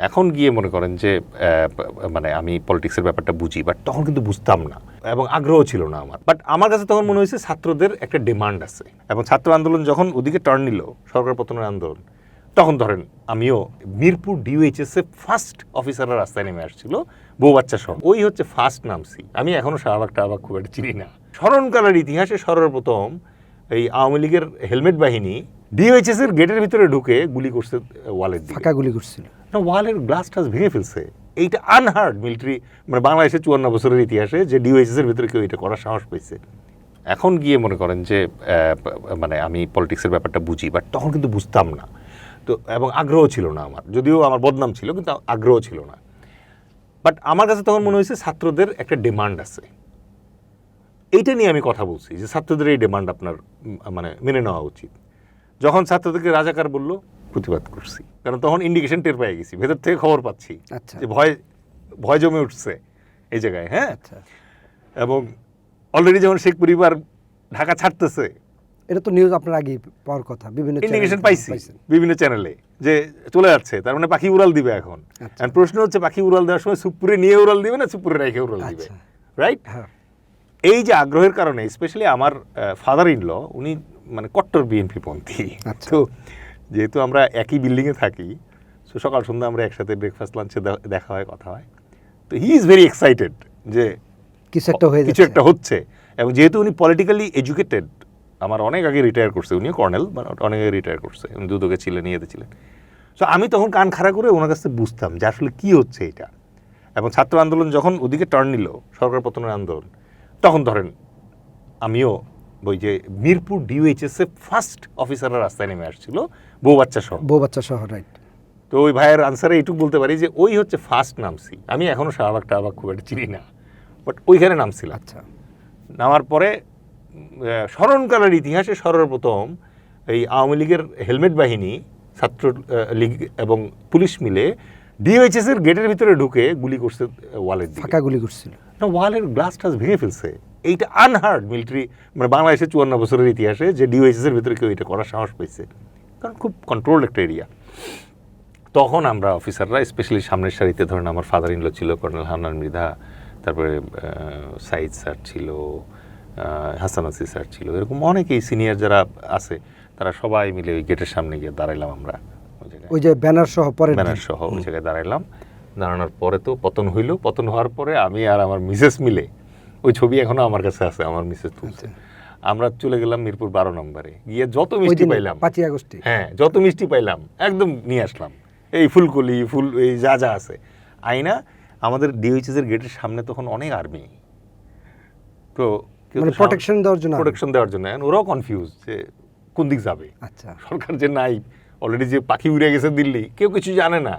এখন গিয়ে মনে করেন যে মানে আমি পলিটিক্সের ব্যাপারটা বুঝি, বাট তখন কিন্তু বুঝতাম না এবং আগ্রহ ছিল না আমার। বাট আমার কাছে তখন মনে হয়েছে ছাত্রদের একটা ডিমান্ড আছে, এবং ছাত্র আন্দোলন যখন ওদিকে টার্ন নিল, সরকার পতনের আন্দোলন, তখন ধরেন আমিও মিরপুর ডিওএইচএস এ ফার্স্ট অফিসাররা রাস্তায় নেমে আসছিল বউ বাচ্চা সহ, ওই হচ্ছে ফার্স্ট নামছি। আমি এখনো শাহবাগটা খুব একটা চিনি না। স্মরণকালের ইতিহাসে সর্বপ্রথম এই আওয়ামী লীগের হেলমেট বাহিনী ডিওএইচএস এর গেটের ভিতরে ঢুকে গুলি করছে, ওয়ালের দিকে ফাঁকা গুলি করছিল, ওয়ালের গ্লাস টাস ভেঙে ফেলছে। এইটা আনহার্ড মিলিটারি, মানে বাংলাদেশের 54 বছরের ইতিহাসে যে ডিওএইচএস এর ভিতরে কেউ এটা করার সাহস পেয়েছে। এখন গিয়ে মনে করেন যে মানে আমি পলিটিক্সের ব্যাপারটা বুঝি, বাট তখন কিন্তু বুঝতাম না। তো এবং আগ্রহ ছিল না আমার, যদিও আমার বদনাম ছিল, কিন্তু আগ্রহ ছিল না। বাট আমার কাছে তখন মনে হয়েছে ছাত্রদের একটা ডিমান্ড আছে, এইটা নিয়ে আমি কথা বলছি যে ছাত্রদের এই ডিমান্ড আপনার মানে মেনে নেওয়া উচিত। যখন ছাত্রদেরকে রাজাকার বললো, প্রতিবাদ করছি, কারণ তখন ইন্ডিকেশন টের পেয়ে গেছি, ভেতর থেকে খবর পাচ্ছি যে ভয় জমে উঠছে এই জায়গায়। হ্যাঁ, এবং অলরেডি যখন শেখ পরিবার ঢাকা ছাড়তেছে, এটা তো নিউজ আপনার আগেই পাওয়ার কথা, বিভিন্ন ইন্ডিকেশন পাইছি বিভিন্ন চ্যানেলে যে চলে যাচ্ছে, তার মানে পাখি উড়াল দিবে এখন। প্রশ্ন হচ্ছে পাখি উড়াল দেওয়ার সময় সুপুরে নিয়ে উড়াল দিবে না সুপুরে রেখে উড়াল দিবে, রাইট? এই যে আগ্রহের কারণে, স্পেশালি আমার ফাদার ইন ল, উনি মানে কট্টর বিএনপি পন্থী। তো যেহেতু আমরা একই বিল্ডিংয়ে থাকি, তো সকাল সন্ধ্যা আমরা একসাথে ব্রেকফাস্ট লাঞ্চে দেখা হয়, কথা হয়। তো হি ইজ ভেরি এক্সাইটেড যে কিছু একটা হচ্ছে, এবং যেহেতু উনি পলিটিক্যালি এডুকেটেড, আমার অনেক আগে রিটায়ার করছে, উনিও কর্নেল, মানে অনেক আগে রিটায়ার করছে, উনি দুদকে ছিলেন, ইয়েতে ছিলেন। সো আমি তখন কান খাড়া করে ওনার কাছে বুঝতাম যে আসলে কী হচ্ছে এটা। এবং ছাত্র আন্দোলন যখন ওদিকে টার্ন নিল, সরকার পতনের আন্দোলন, তখন ধরেন আমিও ওই যে মিরপুর ডিওএইচএস এ ফার্স্ট অফিসাররা রাস্তায় নেমে আসছিল বউ বাচ্চা সহ, রাইট। তো ওই ভাইয়ের আনসারে এইটুকু বলতে পারি যে ওই হচ্ছে ফার্স্ট নামছি। আমি এখনো শাহবাগটা খুব একটা চিনি না, বাট ওইখানে নামছিলাম। আচ্ছা, নামার পরে স্মরণকালের ইতিহাসে সর্বপ্রথম এই আওয়ামী লীগের হেলমেট বাহিনী, ছাত্র লীগ এবং পুলিশ মিলে ডিওএইচএস এর গেটের ভিতরে ঢুকে গুলি করছে, ওয়ালের দিকে ফাঁকা গুলি করছিল, ওয়ালের গ্লাস টাস ভেঙে ফেলছে। এইটা আনহার্ড মিলিটারি, মানে বাংলাদেশের 54 বছরের ইতিহাসে যে ডিওএইচএস এর ভিতরে কেউ এটা করার সাহস পেয়েছে, কারণ খুব কন্ট্রোলড একটা এরিয়া। তখন আমরা অফিসাররা, স্পেশালি সামনের সারিতে ধরেন আমার ফাদার ইন ল ছিল, কর্নেল হান্নান মৃধা, তারপরে সাইদ স্যার ছিল, হাসান আসি স্যার ছিল, এরকম অনেকেই সিনিয়র যারা আছে, তারা সবাই মিলে ওই গেটের সামনে গিয়ে দাঁড়াইলাম আমরা ওই জায়গায়, ওই যে ব্যানার সহ ওই জায়গায় দাঁড়াইলাম। দাঁড়ানোর পরে তো পতন হইল, পতন হওয়ার পরে আমি আর আমার মিসেস মিলে, ওই ছবি এখনো আমার কাছে আছে, আমার মিসেস তুলছে, আমরা চলে গেলাম মিরপুর 12 নম্বরে, গিয়ে যত মিষ্টি পাইলাম, 5 আগস্টে, হ্যাঁ যত মিষ্টি পাইলাম একদম নিয়ে আসলাম, এই ফুলকলি ফুল, এই যা যা আছে আইনা। আমাদের ডিওএইচএস এর গেটের সামনে তখন অনেক আর্মি, তো প্রোটেকশন দেওয়ার জন্য ওরাও কনফিউজ যে কোন দিক যাবে। আচ্ছা, সরকার যে নাই, অলরেডি যে পাখি উড়ে গেছে দিল্লি, কেউ কিছু জানে না।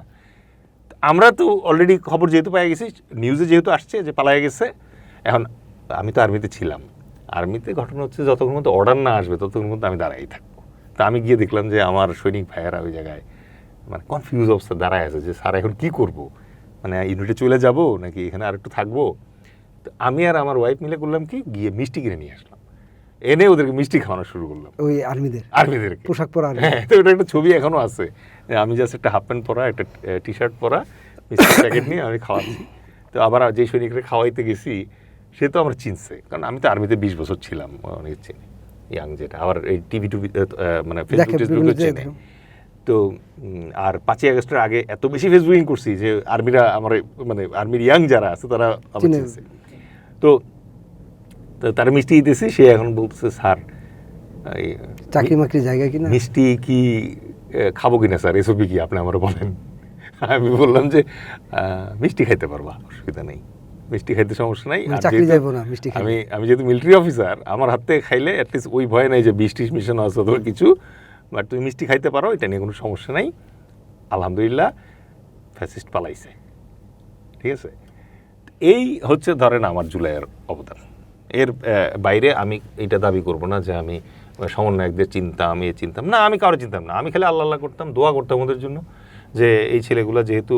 আমরা তো অলরেডি খবর যেহেতু পাই গেছি, নিউজে যেহেতু আসছে যে পালায় গেছে। এখন আমি তো আর্মিতে ছিলাম, আর্মিতে ঘটনা হচ্ছে যতক্ষণ মধ্যে অর্ডার না আসবে ততক্ষণ মধ্যে আমি দাঁড়াই থাকবো। তা আমি গিয়ে দেখলাম যে আমার সৈনিক ভাইয়েরা ওই জায়গায় মানে কনফিউজ অবস্থা দাঁড়ায় আছে যে স্যার এখন কী করবো, মানে ইউনিটে চলে যাব নাকি এখানে আর একটু থাকবো। তো আমি আর আমার ওয়াইফ মিলে করলাম কি, গিয়ে মিষ্টি কিনে নিয়ে আসলাম, এনে ওদেরকে মিষ্টি খাওয়ানো শুরু করলাম, ওই আর্মিদের পোশাক পরা। হ্যাঁ, তো ওটা একটা ছবি এখনো আছে, আমি জাস্ট একটা হাফ প্যান্ট পরা, একটা টি শার্ট পরা, মিষ্টির প্যাকেট নিয়ে আমি খাওয়াচ্ছি। তো আবার যে সৈনিকরা খাওয়াইতে গেছি সে তো আমার চিনছে, কারণ আমি তো আর্মিতে 20 বছর ছিলাম, অনেক চিনি, ইয়াং যেটা, আবার এই টিভি মানে ফেসবুকে চেনে। তো আর 5ই আগস্টের আগে এত বেশি ফেসবুকিং করছি যে আর্মিরা আমার, মানে আর্মির ইয়াং যারা আছে তারা আমার চিনছে। তো তারা মিষ্টি দিতেছি, সে এখন বলতেছে স্যার চাকরি মাকরি জায়গা কিনা, মিষ্টি কি খাবো কিনা স্যার, এসবই কি আপনি আমার বলেন। আমি বললাম যে মিষ্টি খাইতে পারবা, অসুবিধা নেই, মিষ্টি খাইতে সমস্যা নাই, আমি যেহেতু মিলিটারি অফিসার, আমার হাত থেকে খাইলে অ্যাটলিস্ট ওই ভয় নাই যে 20-30 মিশন আছে অথবা কিছু, বাট তুমি মিষ্টি খাইতে পারো, এটা নিয়ে কোনো সমস্যা নাই। আলহামদুলিল্লাহ ফ্যাসিস্ট পালাইছে, ঠিক আছে। এই হচ্ছে ধরেন আমার জুলাইয়ের অবদান। এর বাইরে আমি এটা দাবি করব না যে আমি সমন্বয়কদের চিনতাম, চিনতাম না, আমি কারো চিনতাম না, আমি খালি আল্লাহ করতাম, দোয়া করতাম ওদের জন্য যে এই ছেলেগুলো যেহেতু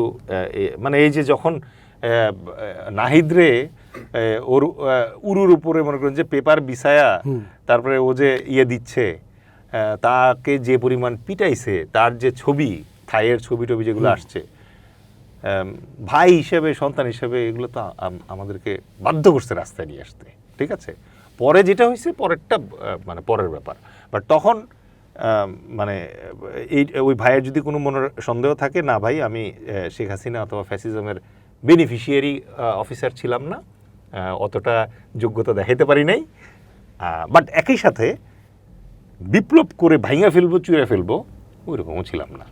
মানে এই যে যখন নাহিদরে ওর উরুর উপরে মনে করেন যে পেপার বিছায়া তারপরে ও যে দিচ্ছে, তাকে যে পরিমাণ পিটাইছে, তার যে ছবি, থাইয়ের ছবি টবি যেগুলো আসছে, ভাই হিসেবে সন্তান হিসেবে এগুলো তো আমাদেরকে বাধ্য করছে রাস্তায় নিয়ে আসতে, ঠিক আছে। পরে যেটা হয়েছে পরেরটা মানে পরের ব্যাপার, বাট তখন মানে এই ওই ভাইয়ের যদি কোনো মনের সন্দেহ থাকে, না ভাই আমি শেখ হাসিনা অথবা ফ্যাসিজমের বেনিফিশিয়ারি অফিসার ছিলাম না, অতটা যোগ্যতা দেখাইতে পারি নাই, বাট একই সাথে বিপ্লব করে ভাঙা ফেলবো চুরে ফেলবো ওইরকমও ছিলাম না।